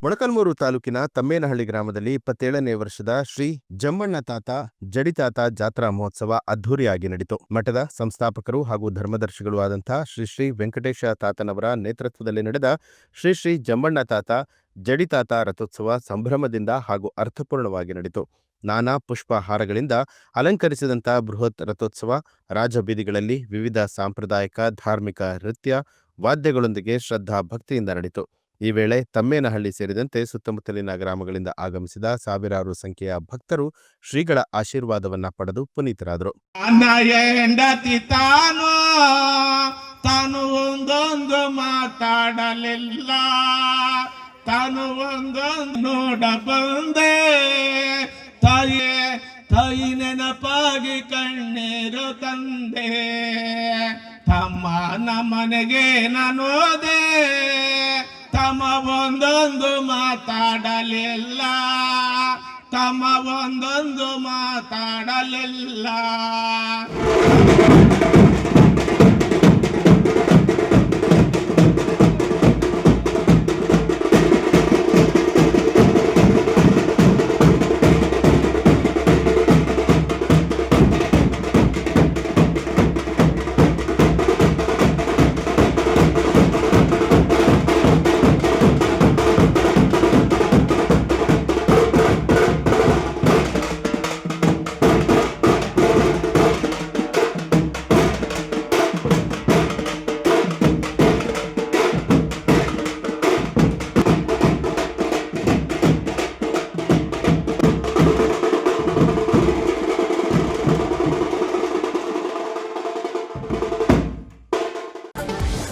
ಮೊಳಕಾಲ್ಮೂರು ತಾಲೂಕಿನ ತಮ್ಮೇನಹಳ್ಳಿ ಗ್ರಾಮದಲ್ಲಿ 27ನೇ ವರ್ಷದ ಶ್ರೀ ಜಮ್ಮಣ್ಣ ತಾತ ಜಡಿತಾತ ಜಾತ್ರಾ ಮಹೋತ್ಸವ ಅದ್ಧೂರಿಯಾಗಿ ನಡೆಯಿತು. ಮಠದ ಸಂಸ್ಥಾಪಕರು ಹಾಗೂ ಧರ್ಮದರ್ಶಿಗಳು ಆದಂಥ ಶ್ರೀ ವೆಂಕಟೇಶ ತಾತನವರ ನೇತೃತ್ವದಲ್ಲಿ ನಡೆದ ಶ್ರೀ ಜಮ್ಮಣ್ಣ ತಾತ ಜಡಿತಾತ ರಥೋತ್ಸವ ಸಂಭ್ರಮದಿಂದ ಹಾಗೂ ಅರ್ಥಪೂರ್ಣವಾಗಿ ನಡೆಯಿತು. ನಾನಾ ಪುಷ್ಪಹಾರಗಳಿಂದ ಅಲಂಕರಿಸಿದಂಥ ಬೃಹತ್ ರಥೋತ್ಸವ ರಾಜಬೀದಿಗಳಲ್ಲಿ ವಿವಿಧ ಸಾಂಪ್ರದಾಯಿಕ ಧಾರ್ಮಿಕ ನೃತ್ಯ ವಾದ್ಯಗಳೊಂದಿಗೆ ಶ್ರದ್ಧಾ ಭಕ್ತಿಯಿಂದ ನಡೆಯಿತು. ಈ ವೇಳೆ ತಮ್ಮೇನಹಳ್ಳಿ ಸೇರಿದಂತೆ ಸುತ್ತಮುತ್ತಲಿನ ಗ್ರಾಮಗಳಿಂದ ಆಗಮಿಸಿದ ಸಾವಿರಾರು ಸಂಖ್ಯೆಯ ಭಕ್ತರು ಶ್ರೀಗಳ ಆಶೀರ್ವಾದವನ್ನ ಪಡೆದು ಪುನೀತರಾದರು. ತಾನು ಒಂದೊಂದು ಮಾತಾಡಲಿಲ್ಲ, ತಾನು ಒಂದೊಂದು ನೋಡ ಬಂದೆ, ತಾಯಿ ನೆನಪಾಗಿ ಕಣ್ಣೀರು ತಂದೆ, ತಮ್ಮ ನಮ್ಮನೆಗೆ ನಾನೋದೆ, ತಮ್ಮ ಒಂದೊಂದು ಮಾತಾಡಲಿಲ್ಲ, ತಮ್ಮ ಒಂದೊಂದು ಮಾತಾಡಲಿಲ್ಲ.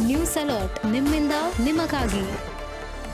ನ್ಯೂಸ್ ಅಲರ್ಟ್ ನಿಮ್ಮಿಂದ ನಿಮಗಾಗಿ.